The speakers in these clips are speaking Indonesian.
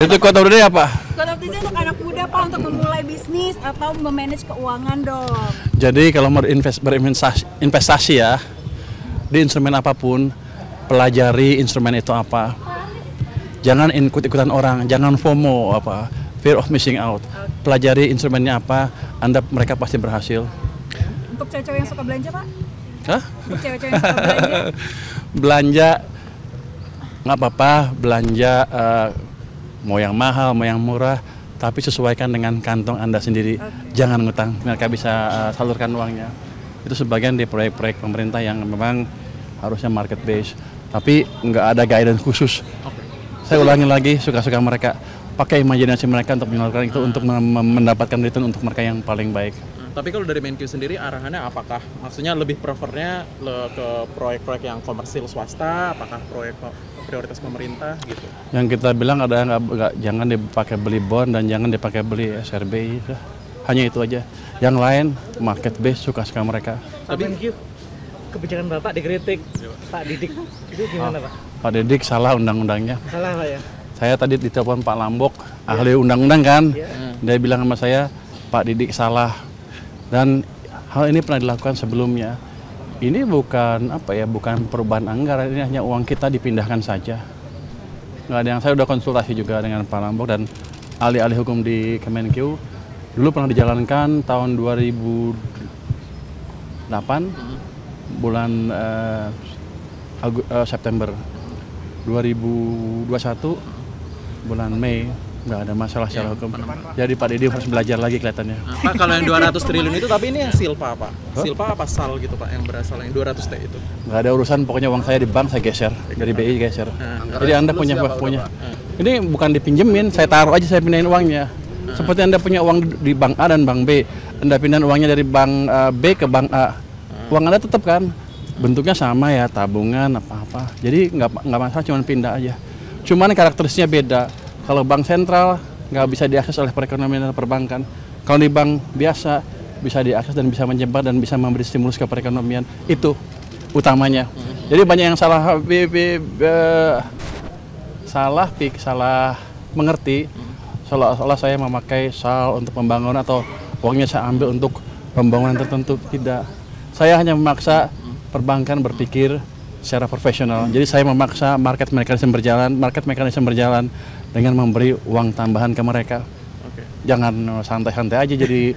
Itu quote of the day apa? Quote of the day untuk anak muda Pak untuk memulai bisnis atau memanage keuangan dong. Jadi kalau mau berinvestasi ya di instrumen apapun, pelajari instrumen itu apa. Jangan ikut-ikutan orang, jangan FOMO apa, fear of missing out. Pelajari instrumennya apa, mereka pasti berhasil. Untuk cewek-cewek yang suka belanja Pak? Hah? Untuk cewek-cewek yang suka belanja? Belanja nggak apa-apa, belanja mau yang mahal, mau yang murah, tapi sesuaikan dengan kantong Anda sendiri. Jangan ngutang, mereka bisa salurkan uangnya. Itu sebagian di proyek-proyek pemerintah yang memang harusnya market based, tapi nggak ada guidance khusus. Saya ulangi lagi, suka-suka mereka, pakai imajinasi mereka untuk menyalurkan itu, untuk mendapatkan return untuk mereka yang paling baik. Tapi kalau dari Menkyu sendiri arahannya apakah maksudnya lebih prefernya ke proyek-proyek yang komersil swasta, apakah proyek prioritas pemerintah gitu? Yang kita bilang ada jangan dipakai beli bond dan jangan dipakai beli SRBI, hanya itu aja. Yang lain market base, suka-suka mereka. Tapi Menkyu, kebijakan Bapak dikritik Pak Didik, itu gimana Pak? Pak Didik salah undang-undangnya. Salah Pak ya? Saya tadi ditelepon Pak Lambok, ahli undang-undang kan, dia bilang sama saya, Pak Didik salah. Dan hal ini pernah dilakukan sebelumnya. Ini bukan bukan perubahan anggaran, ini hanya uang kita dipindahkan saja. Nggak ada yang, saya udah konsultasi juga dengan Pak Lambok dan ahli-ahli hukum di Kemenkyu. Dulu pernah dijalankan tahun 2008 bulan September, 2021 bulan Mei. Nggak ada masalah secara hukum. Jadi Pak Didi harus belajar lagi kelihatannya. Pak, kalau yang 200 triliun itu, tapi ini yang silpa Pak? Silpa apa sal gitu Pak, yang berasal yang 200 T itu? Nggak ada urusan, pokoknya uang saya di bank saya geser, dari BI geser. Jadi Anda punya. Ini bukan dipinjemin, saya taruh aja, saya pindahin uangnya. Seperti Anda punya uang di bank A dan bank B, Anda pindahin uangnya dari bank B ke bank A. Uang Anda tetap kan? Bentuknya sama ya, tabungan apa-apa. Jadi nggak masalah, cuma pindah aja. Cuman karakteristiknya beda. Kalau bank sentral nggak bisa diakses oleh perekonomian dan perbankan. Kalau di bank biasa bisa diakses dan bisa menyebar dan bisa memberi stimulus ke perekonomian. Itu utamanya. Jadi banyak yang salah mengerti. Seolah-olah saya memakai SAL untuk pembangunan atau uangnya saya ambil untuk pembangunan tertentu. Tidak. Saya hanya memaksa perbankan berpikir secara profesional. Jadi saya memaksa market mekanisme berjalan dengan memberi uang tambahan ke mereka. Jangan santai-santai aja jadi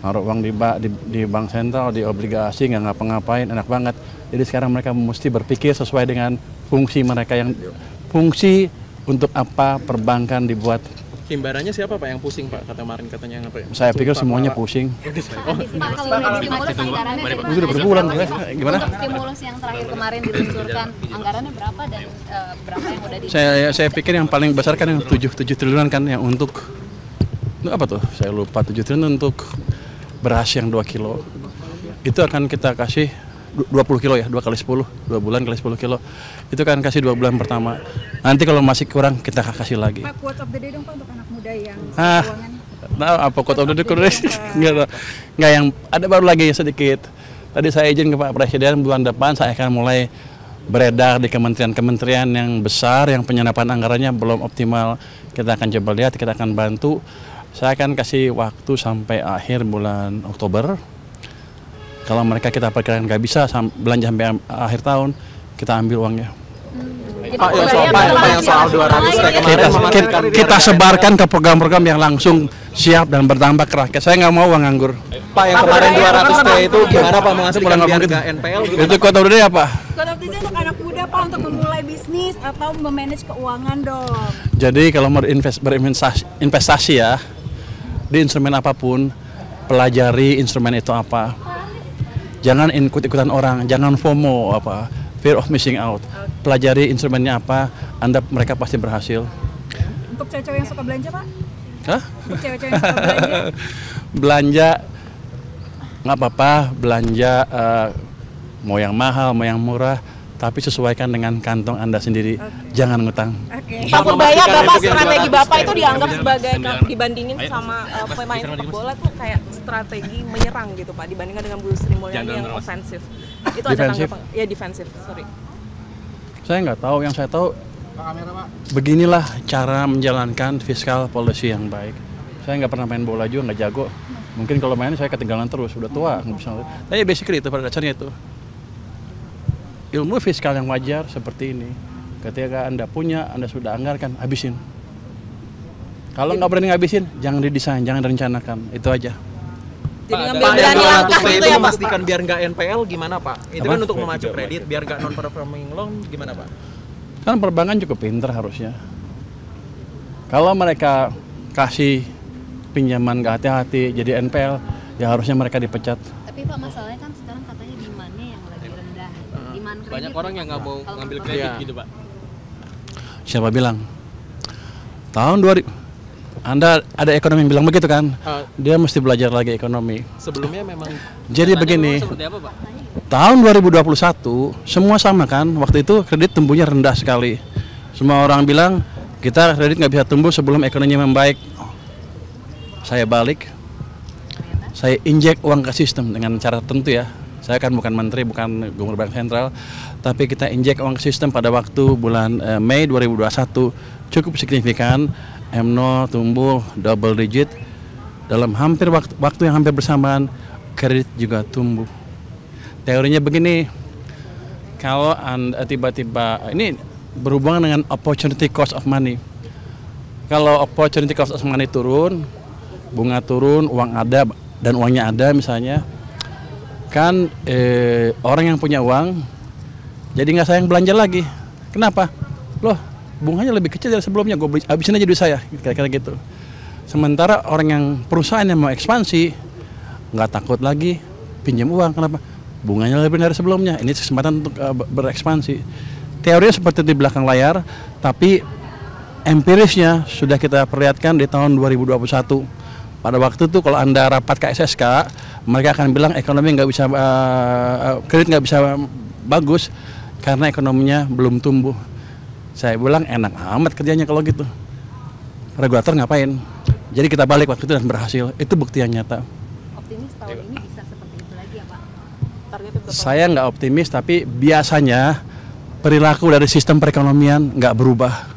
naruh uang di bank sentral, di obligasi, nggak ngapa-ngapain, enak banget. Jadi sekarang mereka mesti berpikir sesuai dengan fungsi mereka, yang fungsi untuk apa perbankan dibuat. Himbarannya siapa Pak yang pusing Pak? Katanya yang apa ya? Saya pikir semuanya pusing. Pak, kalau dari stimulus anggarannya Udah berbulan gimana? Untuk stimulus yang terakhir kemarin diluncurkan, anggarannya berapa dan berapa yang udah di... Saya pikir yang paling besar kan yang 7 triliunan kan, yang untuk apa tuh? Saya lupa, 7 triliun untuk beras yang 2 kilo. Itu akan kita kasih 20 kilo ya, 2 kali 10, 2 bulan kali 10 kilo. Itu kan kasih 2 bulan pertama. Nanti kalau masih kurang kita kasih lagi. Pak, quote of the day dong Pak untuk anak muda yang keuangan. Nah, apa quote of the day? Nggak, yang ada baru lagi sedikit. Tadi saya izin ke Pak Presiden, bulan depan saya akan mulai beredar di kementerian-kementerian yang besar, yang penyerapan anggarannya belum optimal. Kita akan coba lihat, kita akan bantu. Saya akan kasih waktu sampai akhir bulan Oktober. Kalau mereka kita perkirakan nggak bisa belanja sampai akhir tahun, kita ambil uangnya. Pak, yang soal 200 T kemarin kita sebarkan ke program-program yang langsung siap dan berdampak ke rakyat. Saya nggak mau uang nganggur. Pak, yang kemarin 200 T itu gimana Pak mengasihkan biar nggak NPL? Itu quote of the day apa? Quote of the day untuk anak muda Pak untuk memulai bisnis atau memanage keuangan dong. Jadi kalau mau berinvestasi ya di instrumen apapun, pelajari instrumen itu apa. Jangan ikut-ikutan orang, jangan FOMO apa, fear of missing out. Pelajari instrumennya apa, mereka pasti berhasil. Untuk cewek-cewek yang suka belanja Pak? Hah? Untuk cewek-cewek yang suka belanja? Belanja nggak apa-apa, belanja mau yang mahal, mau yang murah, tapi sesuaikan dengan kantong Anda sendiri. Jangan ngutang. Pak Purbaya, strategi Bapak itu dianggap sebagai dibandingin sama pemain sepak bola tuh kayak strategi menyerang gitu Pak, dibandingkan dengan Bu Sri Mulyani yang ofensif. Itu ada tanggapan? Ya defensif, sorry. Saya nggak tahu, yang saya tahu Beginilah cara menjalankan fiskal policy yang baik. Saya nggak pernah main bola juga, nggak jago. Mungkin kalau main saya ketinggalan terus, udah tua, nggak bisa. Tapi basically itu pada dasarnya itu. Ilmu fiskal yang wajar seperti ini. Ketika Anda punya, Anda sudah anggarkan, habisin. Kalau nggak berani ngabisin, jangan didesain, jangan direncanakan. Itu aja. Jadi ngambil Pak, berani yang langkah 200 gitu itu ya Pak. memastikan biar nggak NPL gimana Pak? Itu Apa? kan untuk memacu kredit, biar nggak non-performing loan gimana Pak? Kan perbankan cukup pinter harusnya. Kalau mereka kasih pinjaman nggak hati-hati jadi NPL, ya harusnya mereka dipecat. Tapi Pak, masalahnya kan sekarang katanya demand-nya yang lagi rendah. Demand kredit. Banyak orang yang nggak mau Kalau ngambil menurut kredit Iya. gitu Pak. Siapa bilang? Tahun 2000, Anda ada ekonomi yang bilang begitu kan? Dia mesti belajar lagi ekonomi. Sebelumnya memang Jadi Tanya begini, memang seperti apa Pak? tahun 2021 semua sama kan? Waktu itu kredit tumbuhnya rendah sekali. Semua orang bilang kita kredit nggak bisa tumbuh sebelum ekonominya membaik. Saya balik, saya injek uang ke sistem dengan cara tertentu ya. Saya kan bukan menteri, bukan gubernur bank sentral, tapi kita injek uang ke sistem pada waktu bulan Mei 2021 cukup signifikan. M0 tumbuh double digit dalam hampir waktu yang hampir bersamaan, kredit juga tumbuh. Teorinya begini, kalau Anda tiba-tiba ini berhubungan dengan opportunity cost of money. Kalau opportunity cost of money turun, bunga turun, uang ada dan uangnya ada misalnya, kan orang yang punya uang jadi nggak sayang belanja lagi. Kenapa? Loh, bunganya lebih kecil dari sebelumnya, gue habisin aja duit saya, kira-kira gitu. Sementara orang yang perusahaan yang mau ekspansi nggak takut lagi pinjam uang. Kenapa? Bunganya lebih dari sebelumnya. Ini kesempatan untuk berekspansi. Teorinya seperti di belakang layar, tapi empirisnya sudah kita perlihatkan di tahun 2021. Pada waktu itu kalau Anda rapat ke SSK, mereka akan bilang ekonomi nggak bisa, kredit nggak bisa bagus karena ekonominya belum tumbuh. Saya bilang enak amat kerjanya kalau gitu. Regulator ngapain? Jadi kita balik waktu itu dan berhasil. Itu bukti yang nyata. Optimis tahun ini bisa seperti itu lagi ya Pak? Targetnya berapa? Saya nggak optimis, tapi biasanya perilaku dari sistem perekonomian nggak berubah.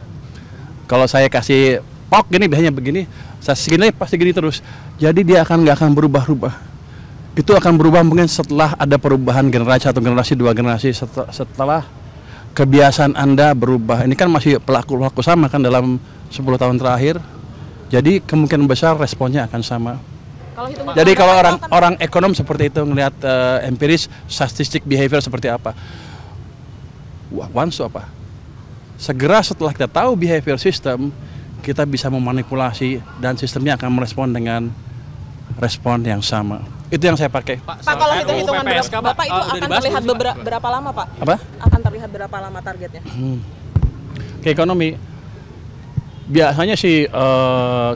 Kalau saya kasih pok gini, biasanya begini, saya segini pasti gini terus. Jadi dia nggak akan berubah-ubah. Itu akan berubah mungkin setelah ada perubahan generasi atau generasi dua generasi setelah kebiasaan Anda berubah. Ini kan masih pelaku sama kan dalam 10 tahun terakhir. Jadi kemungkinan besar responnya akan sama. Kalau hitungan Jadi kalau Anda akan- orang ekonom seperti itu ngelihat empiris statistik behavior seperti apa. Once apa? Segera setelah kita tahu behavior system, kita bisa memanipulasi dan sistemnya akan merespon dengan respon yang sama. Itu yang saya pakai. Pak, kalau hitung-hitungan PPSK, Pak, Bapak itu udah akan dibahas terlihat belum sih, Pak? berapa lama Pak? Apa? Akan terlihat berapa lama targetnya? Ke ekonomi biasanya sih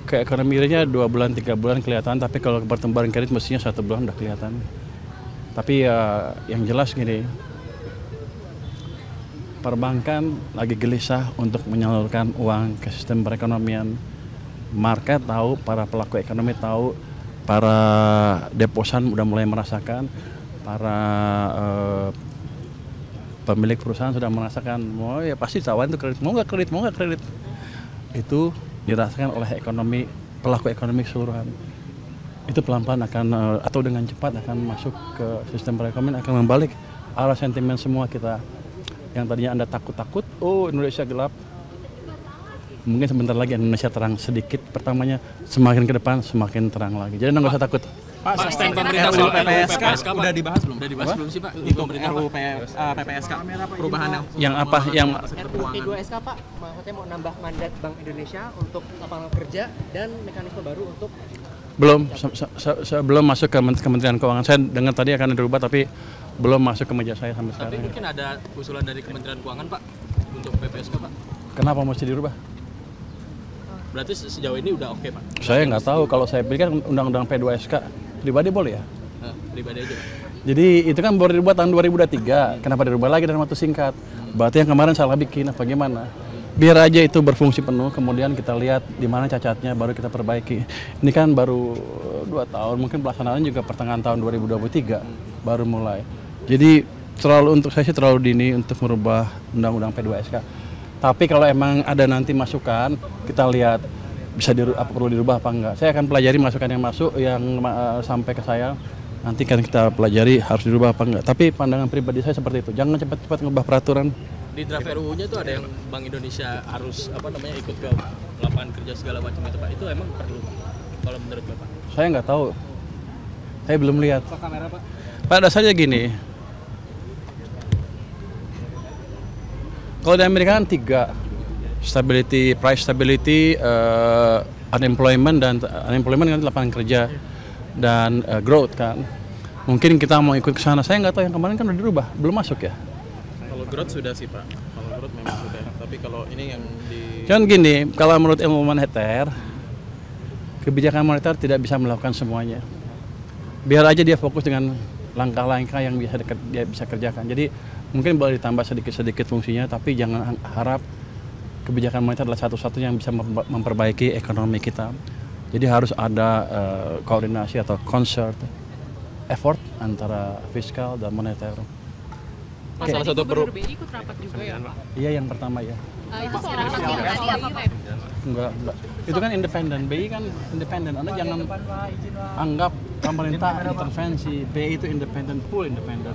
ke ekonomi realnya 2 bulan 3 bulan kelihatan, tapi kalau pertumbuhan kredit mestinya 1 bulan udah kelihatan. Tapi yang jelas gini, perbankan lagi gelisah untuk menyalurkan uang ke sistem perekonomian. Market tahu, para pelaku ekonomi tahu, para deposan udah mulai merasakan, para pemilik perusahaan sudah merasakan, mau ya pasti tawaran itu kredit, mau nggak kredit, itu dirasakan oleh ekonomi, pelaku ekonomi keseluruhan. Itu pelan-pelan akan atau dengan cepat akan masuk ke sistem perekonomian, akan membalik arah sentimen semua kita. Yang tadinya Anda takut-takut, oh Indonesia gelap, mungkin sebentar lagi Indonesia terang sedikit. Pertamanya semakin ke depan semakin terang lagi. Jadi nggak usah takut. Pak, Stand sistem pemerintah RUU soal PPSK Pak. udah dibahas belum? Udah dibahas belum sih Pak? Itu Pemerintah, RUU Pak? PPSK perubahan Yang apa? Yang P2SK Pak, maksudnya mau nambah mandat Bank Indonesia untuk lapangan kerja dan mekanisme baru untuk belum sebelum masuk ke Kementerian Keuangan. Saya dengar tadi akan dirubah, tapi belum masuk ke meja saya sampai Tapi sekarang. mungkin ada usulan dari Kementerian Keuangan Pak untuk PPSK Pak. Kenapa mesti dirubah? Berarti sejauh ini udah oke Pak? Saya nggak tahu. Kalau saya pikir kan undang-undang P2SK pribadi boleh ya. Pribadi aja Pak. Jadi itu kan baru dirubah tahun 2023. Kenapa dirubah lagi dalam waktu singkat? Berarti yang kemarin salah bikin apa gimana? Biar aja itu berfungsi penuh, kemudian kita lihat di mana cacatnya, baru kita perbaiki. Ini kan baru 2 tahun, mungkin pelaksanaan juga pertengahan tahun 2023 baru mulai. Jadi untuk saya sih terlalu dini untuk merubah undang-undang P2SK. Tapi kalau emang ada nanti masukan, kita lihat bisa apa perlu dirubah apa enggak. Saya akan pelajari masukan yang masuk, yang sampai ke saya. Nanti kan kita pelajari harus dirubah apa enggak. Tapi pandangan pribadi saya seperti itu. Jangan cepat-cepat ngubah peraturan. Di draft RUU-nya tuh ada yang Bank Indonesia harus ikut ke lapangan kerja segala macam itu Pak. Itu emang perlu kalau menurut Bapak? Saya nggak tahu. Saya belum lihat. Pak kamera Pak. Pada dasarnya gini. Kalau di Amerika kan 3. Stability, price stability, unemployment kan lapangan kerja dan growth kan. Mungkin kita mau ikut ke sana. Saya nggak tahu, yang kemarin kan udah dirubah, belum masuk ya. Kalau growth sudah sih Pak. Kalau growth memang sudah. Tapi kalau ini yang di Kan gini, kalau menurut ilmu moneter, kebijakan moneter tidak bisa melakukan semuanya. Biar aja dia fokus dengan langkah-langkah yang dia bisa kerjakan. Jadi mungkin boleh ditambah sedikit-sedikit fungsinya, tapi jangan harap kebijakan moneter adalah satu-satunya yang bisa memperbaiki ekonomi kita. Jadi harus ada koordinasi atau concert effort antara fiskal dan moneter. Mas, salah satu BI ikut rapat juga ya Pak? Iya, yang pertama ya. Itu si rapat yang tadi apa Pak? Enggak. Itu kan independen. BI kan independen. Anda jangan anggap pemerintah intervensi. BI itu independen, full independen.